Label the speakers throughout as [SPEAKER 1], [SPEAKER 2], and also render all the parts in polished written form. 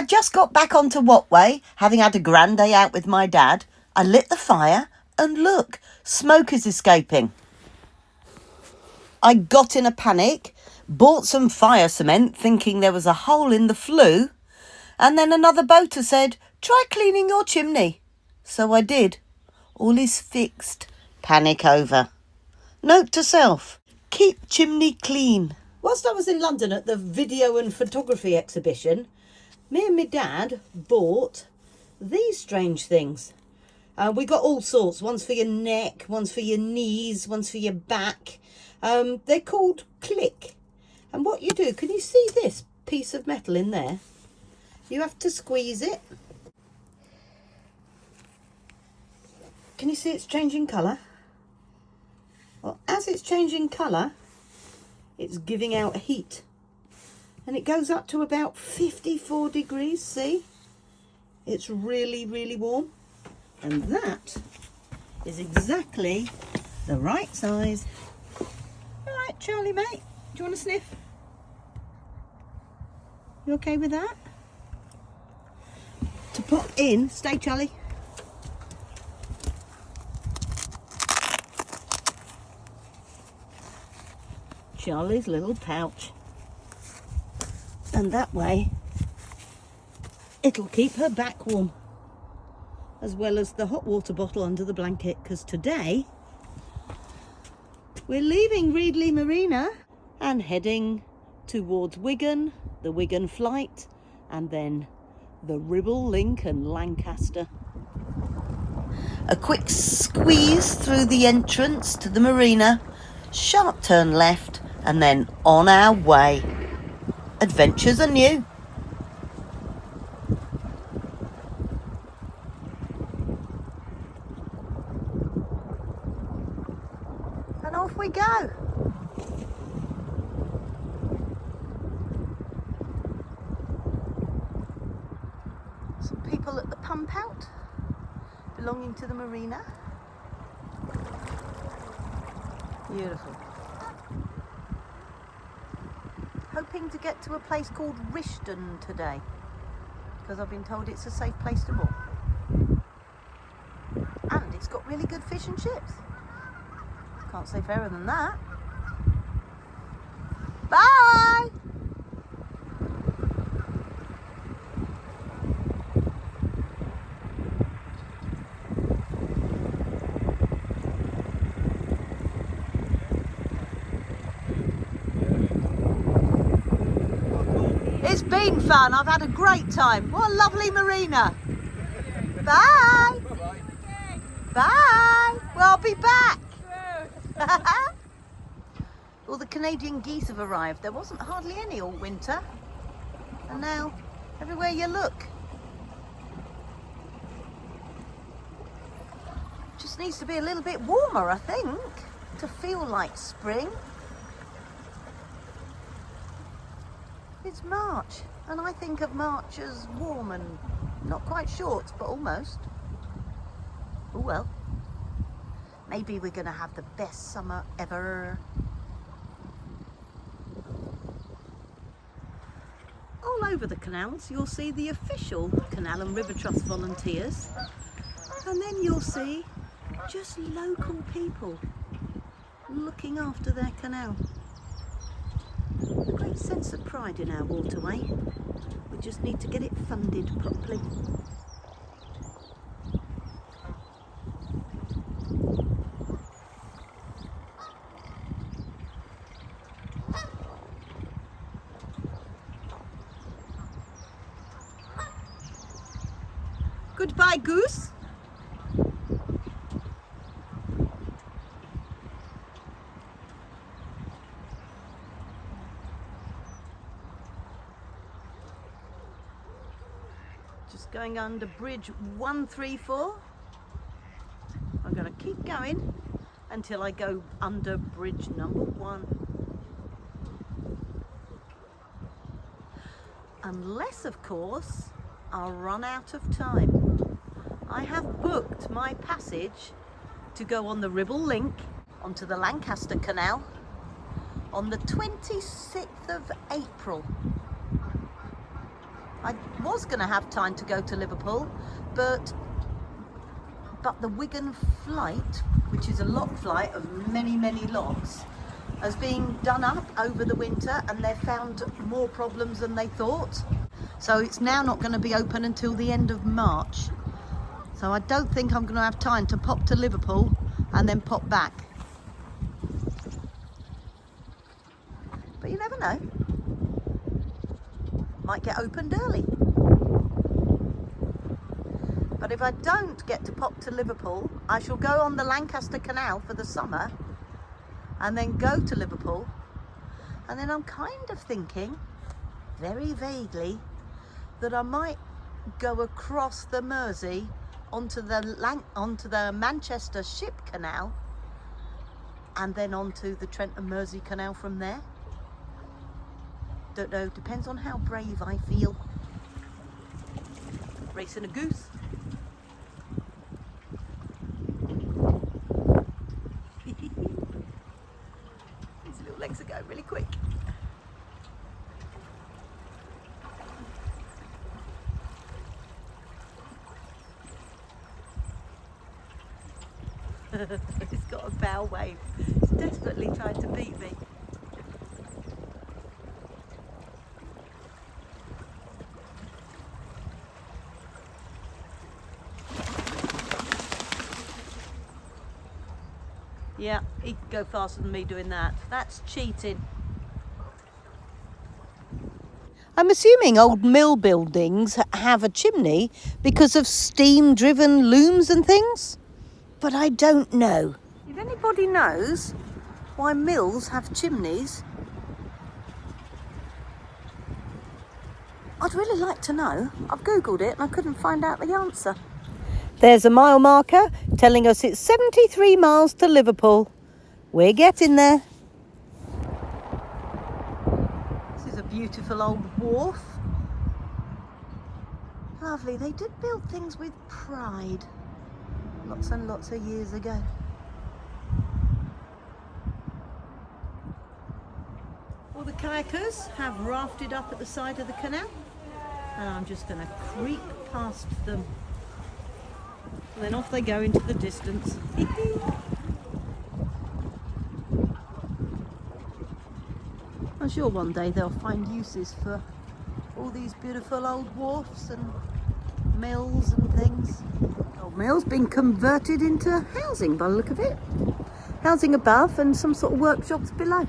[SPEAKER 1] I just got back onto Wattway, having had a grand day out with my dad. I lit the fire and look, smoke is escaping. I got in a panic, bought some fire cement thinking there was a hole in the flue, and then another boater said, try cleaning your chimney. So I did. All is fixed. Panic over. Note to self, keep chimney clean.
[SPEAKER 2] Whilst I was in London at the video and photography exhibition, me and my dad bought these strange things. We got all sorts. One's for your neck, one's for your knees, one's for your back. They're called Click. And what you do, can you see this piece of metal in there? You have to squeeze it. Can you see it's changing colour? Well, as it's changing colour, it's giving out heat. And it goes up to about 54 degrees, see? It's really, really warm. And that is exactly the right size. All right, Charlie, mate, do you want to sniff? You okay with that? To put in, stay, Charlie. Charlie's little pouch. And that way it'll keep her back warm, as well as the hot water bottle under the blanket, because today we're leaving Reedley Marina and heading towards Wigan, the Wigan flight, and then the Ribble Link and Lancaster.
[SPEAKER 1] A quick squeeze through the entrance to the marina, sharp turn left, and then on our way. Adventures are new. And off we go. Some people at the pump out belonging to the marina. Beautiful. Hoping to get to a place called Rishton today, because I've been told it's a safe place to walk. And it's got really good fish and chips. Can't say fairer than that. Bye! It's been fun. I've had a great time. What a lovely marina. Bye. Bye. Well, I'll be back. All the Canadian geese have arrived. There wasn't hardly any all winter. And now, everywhere you look. Just needs to be a little bit warmer, I think, to feel like spring. It's March, and I think of March as warm and not quite short, but almost. Oh well. Maybe we're going to have the best summer ever. All over the canals, you'll see the official Canal and River Trust volunteers, and then you'll see just local people looking after their canal. A great sense of pride in our waterway. We just need to get it funded properly. Goodbye, goose. Just going under bridge 134. I'm going to keep going until I go under bridge number 1. Unless, of course, I'll run out of time. I have booked my passage to go on the Ribble Link onto the Lancaster Canal on the 26th of April. I was going to have time to go to Liverpool, but the Wigan flight, which is a lock flight of many, many locks, has been done up over the winter, and they've found more problems than they thought. So it's now not going to be open until the end of March. So I don't think I'm going to have time to pop to Liverpool and then pop back. But you never know. Might get opened early. But if I don't get to pop to Liverpool, I shall go on the Lancaster Canal for the summer and then go to Liverpool. And then I'm kind of thinking, very vaguely, that I might go across the Mersey onto the Manchester Ship Canal and then onto the Trent and Mersey Canal from there. Don't know, depends on how brave I feel. Racing a goose. These little legs are going really quick. It's got a bow wave. It's desperately trying to beat me. Yeah, he can go faster than me doing that. That's cheating. I'm assuming old mill buildings have a chimney because of steam-driven looms and things, but I don't know. If anybody knows why mills have chimneys, I'd really like to know. I've googled it and I couldn't find out the answer. There's a mile marker telling us it's 73 miles to Liverpool. We're getting there. This is a beautiful old wharf. Lovely. They did build things with pride lots and lots of years ago. All the kayakers have rafted up at the side of the canal, and I'm just going to creep past them. And then off they go into the distance. I'm sure one day they'll find uses for all these beautiful old wharfs and mills and things. Old mills being converted into housing by the look of it. Housing above and some sort of workshops below.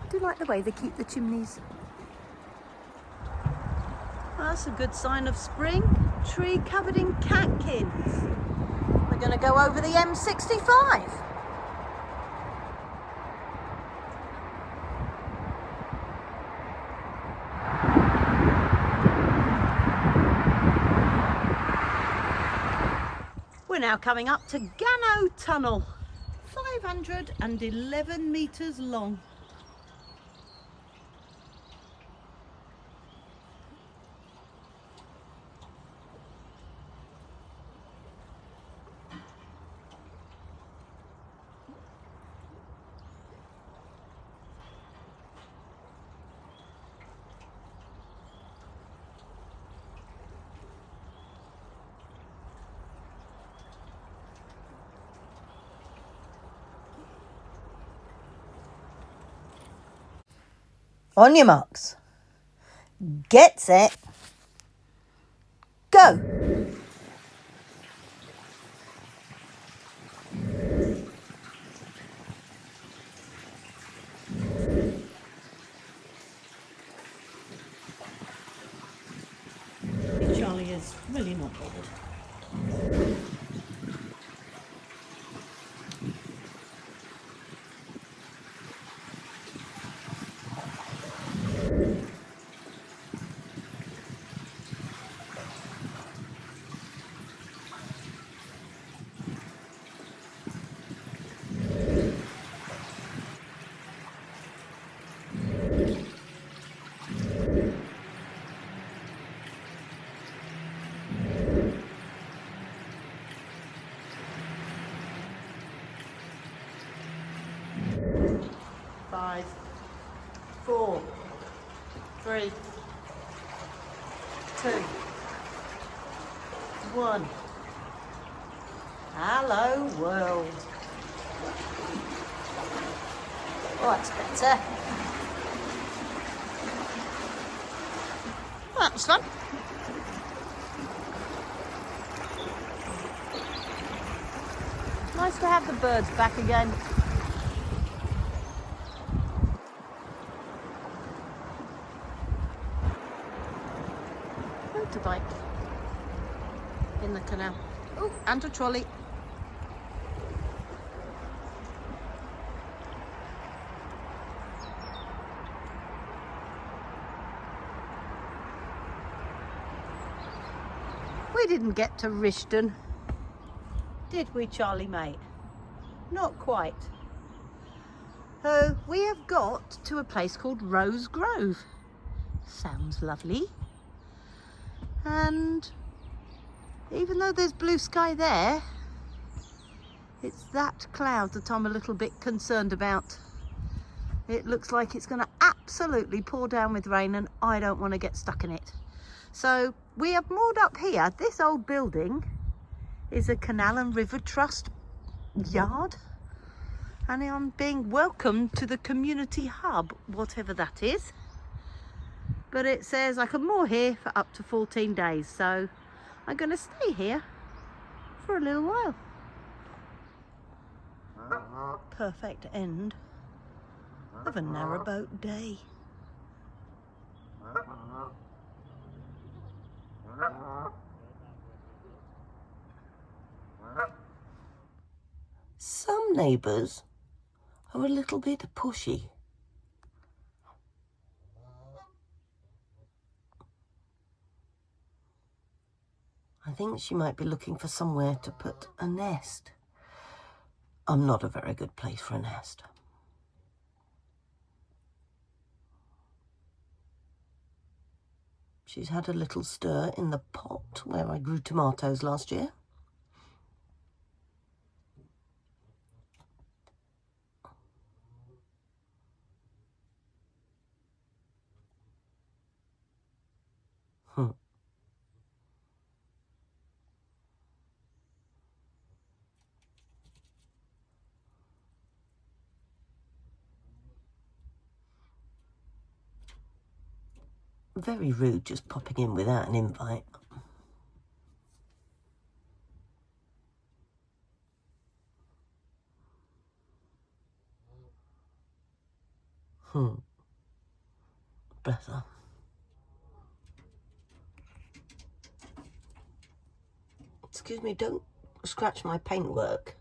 [SPEAKER 1] I do like the way they keep the chimneys. That's a good sign of spring. Tree covered in catkins. We're going to go over the M65. We're now coming up to Canal Tunnel, 511 metres long. On your marks. Get set. Go. Charlie is really not bothered. Five, 4, 3, 2, 1. Hello, world. Oh, that's better. That was fun. Nice to have the birds back again. Motorbike in the canal. Oh, and a trolley. We didn't get to Rishton, did we, Charlie mate? Not quite. So we have got to a place called Rose Grove. Sounds lovely. And even though there's blue sky there, it's that cloud that I'm a little bit concerned about. It looks like it's going to absolutely pour down with rain, and I don't want to get stuck in it. So we have moored up here. This old building is a Canal and River Trust yard, and I'm being welcomed to the community hub, whatever that is. But it says I can moor here for up to 14 days, so I'm going to stay here for a little while. Perfect end of a narrowboat day. Some neighbours are a little bit pushy. I think she might be looking for somewhere to put a nest. I'm not a very good place for a nest. She's had a little stir in the pot where I grew tomatoes last year. Very rude just popping in without an invite. Bless her. Excuse me, don't scratch my paintwork.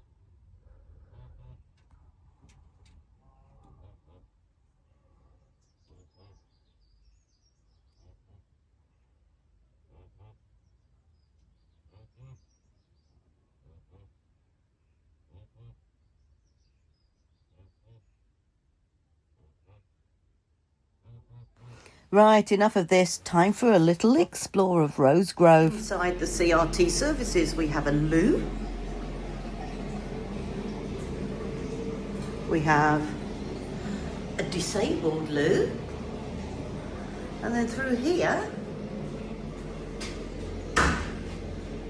[SPEAKER 1] Right, enough of this. Time for a little explore of Rose Grove. Inside the CRT services, we have a loo. We have a disabled loo. And then through here,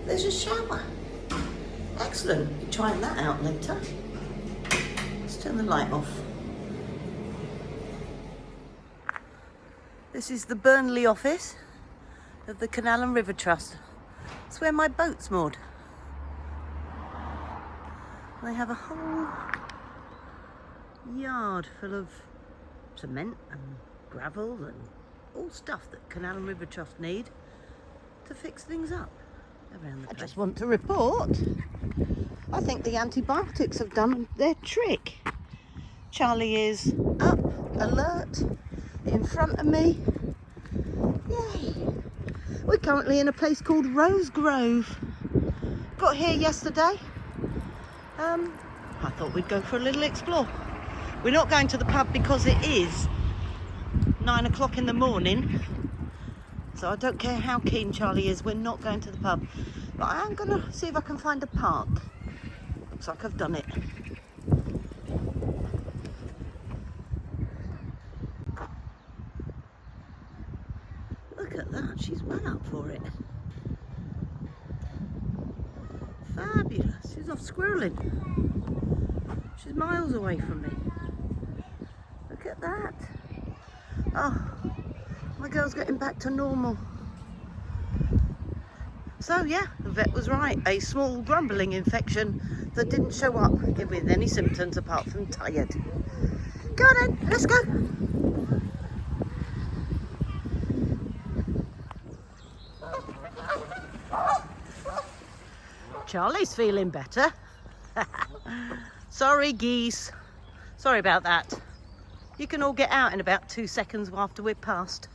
[SPEAKER 1] there's a shower. Excellent. We'll be trying that out later. Let's turn the light off. This is the Burnley office of the Canal and River Trust. It's where my boat's moored. They have a whole yard full of cement and gravel and all stuff that Canal and River Trust need to fix things up around the place. I just want to report, I think the antibiotics have done their trick. Charlie is up, alert, in front of me. Yay! We're currently in a place called Rose Grove. Got here yesterday. I thought we'd go for a little explore. We're not going to the pub because it is 9 o'clock in the morning. So I don't care how keen Charlie is, we're not going to the pub. But I am going to see if I can find a park. Looks like I've done it. Look at that, she's well up for it. Fabulous, she's off squirreling. She's miles away from me. Look at that. Oh, my girl's getting back to normal. So yeah, the vet was right. A small grumbling infection that didn't show up with any symptoms apart from tired. Go on then, let's go. Charlie's feeling better. Sorry, geese. Sorry about that. You can all get out in about 2 seconds after we're past.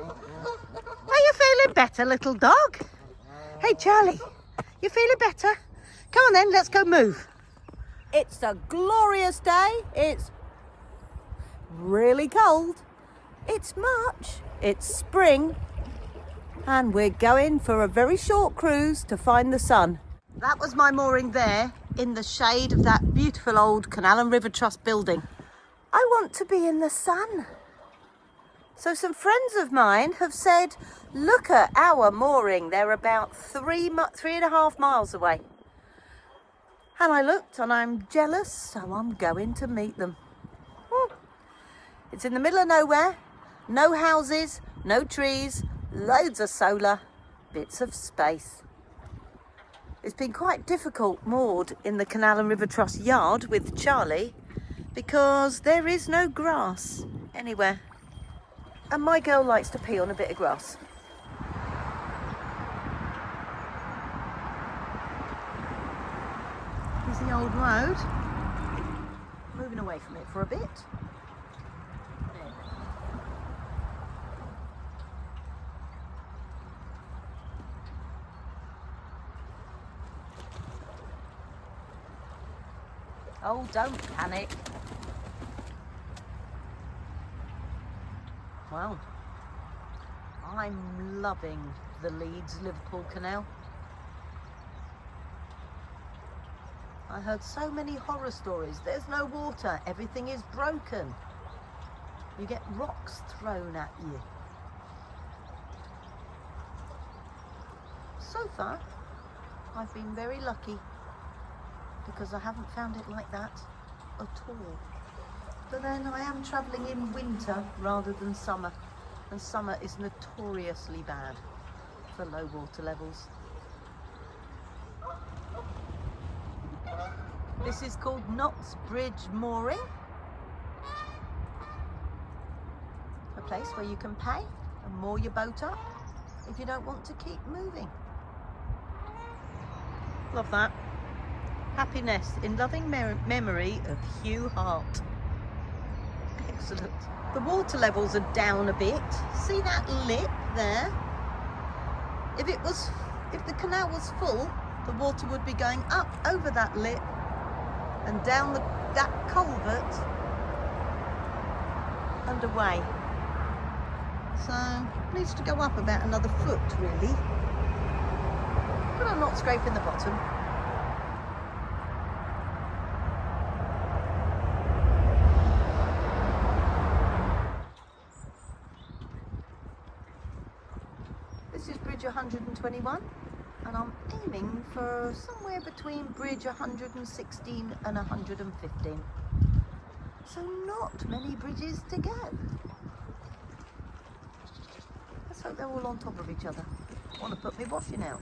[SPEAKER 1] Are you feeling better, little dog? Hey, Charlie, you feeling better? Come on then, let's go move. It's a glorious day. It's really cold. It's March. It's spring. And we're going for a very short cruise to find the sun. That was my mooring there in the shade of that beautiful old Canal and River Trust building. I want to be in the sun. So some friends of mine have said, look at our mooring. They're about 3.5 miles away. And I looked and I'm jealous, so I'm going to meet them. It's in the middle of nowhere, no houses, no trees, loads of solar, bits of space. It's been quite difficult moored in the Canal and River Trust yard with Charlie because there is no grass anywhere. And my girl likes to pee on a bit of grass. Here's the old road. Moving away from it for a bit. There. Oh, don't panic. Well, I'm loving the Leeds-Liverpool Canal. I heard so many horror stories. There's no water, everything is broken. You get rocks thrown at you. So far, I've been very lucky because I haven't found it like that at all. But then I am travelling in winter rather than summer, and summer is notoriously bad for low water levels. This is called Knott's Bridge Mooring, a place where you can pay and moor your boat up if you don't want to keep moving. Love that. Happiness in loving memory of Hugh Hart. Excellent. The water levels are down a bit. See that lip there? If the canal was full, the water would be going up over that lip and down that culvert and away. So needs to go up about another foot really. But I'm not scraping the bottom. This is bridge 121 and I'm aiming for somewhere between bridge 116 and 115. So not many bridges to go. Let's hope they're all on top of each other. I want to put my washing out.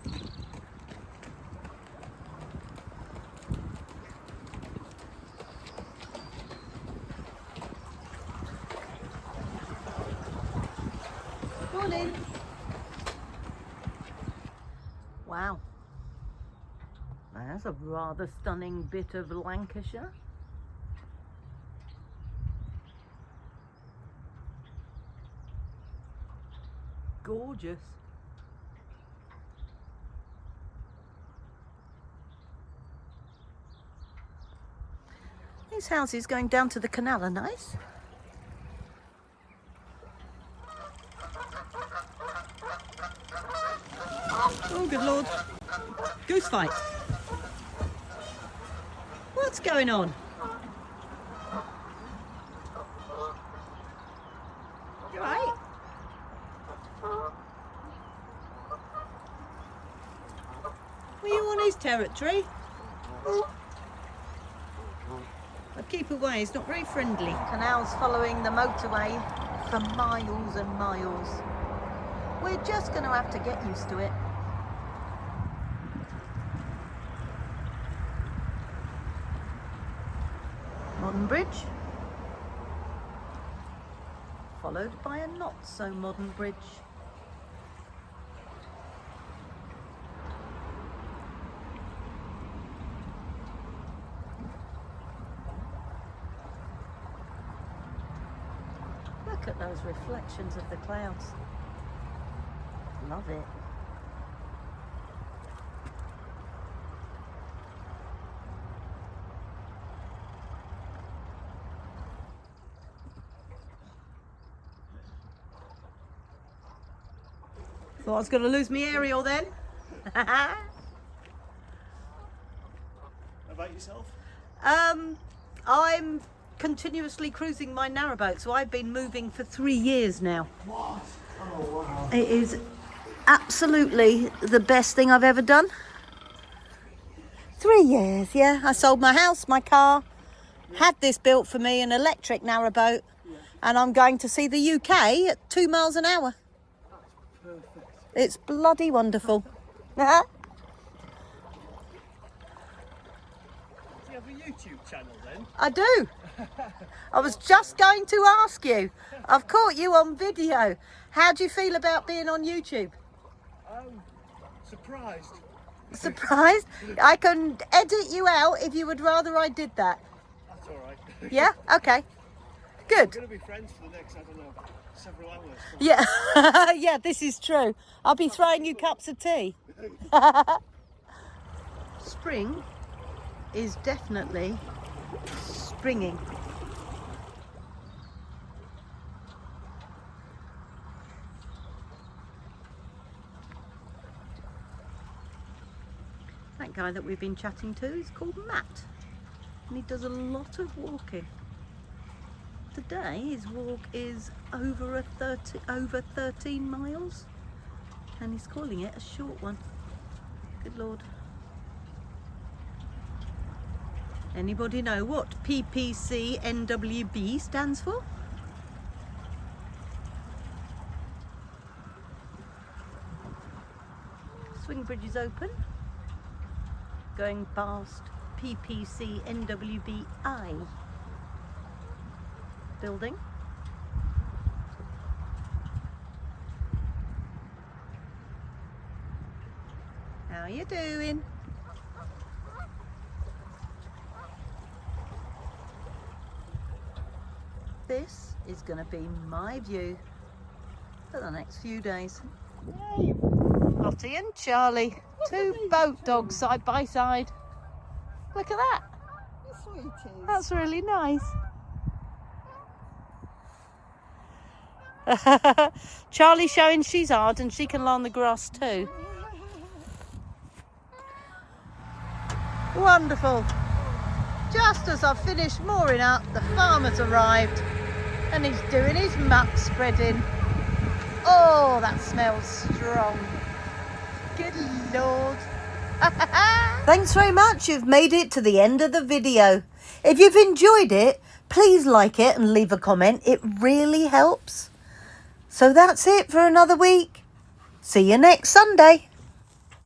[SPEAKER 1] Morning. Wow, that's a rather stunning bit of Lancashire. Gorgeous. These houses going down to the canal are nice. Oh, good Lord. Goose fight. What's going on? You right?
[SPEAKER 2] territory. But keep away, it's not very friendly.
[SPEAKER 1] Canal's following the motorway for miles and miles. We're just going to have to get used to it. Modern bridge. Followed by a not so modern bridge. Look at those reflections of the clouds. Love it.
[SPEAKER 2] Thought I was going to lose my aerial then.
[SPEAKER 3] How about yourself?
[SPEAKER 2] I'm continuously cruising my narrowboat, so I've been moving for 3 years now.
[SPEAKER 3] What? Oh wow.
[SPEAKER 1] It is absolutely the best thing I've ever done. 3 years, yeah. I sold my house, my car, had this built for me, an electric narrowboat, and I'm going to see the UK at 2 miles an hour.
[SPEAKER 3] Perfect.
[SPEAKER 1] It's bloody wonderful.
[SPEAKER 3] Do you have a YouTube channel then?
[SPEAKER 1] I do. I was just going to ask you. I've caught you on video. How do you feel about being on YouTube?
[SPEAKER 3] Surprised.
[SPEAKER 1] Surprised? I can edit you out if you would rather I did that.
[SPEAKER 3] That's alright.
[SPEAKER 1] Yeah? Okay. Good.
[SPEAKER 3] We're going to be friends for the next, I don't know, several hours.
[SPEAKER 1] Yeah. Yeah, this is true. I'll be throwing you cups of tea.
[SPEAKER 2] Spring is definitely springing. That guy that we've been chatting to is called Matt, and he does a lot of walking. Today his walk is over 13 miles, and he's calling it a short one. Good Lord. Anybody know what PPC NWB stands for? Swing bridge is open. Going past PPC NWBI building. How you doing? This is going to be my view for the next few days. Yay! Lottie and Charlie, two boat dogs side by side. Look at that. That's really nice. Charlie's showing she's hard and she can lie on the grass too. Wonderful. Just as I've finished mooring up, the farmer's arrived and he's doing his muck spreading. Oh, that smells strong. Good Lord.
[SPEAKER 1] Thanks very much. You've made it to the end of the video. If you've enjoyed it, please like it and leave a comment. It really helps. So that's it for another week. See you next Sunday.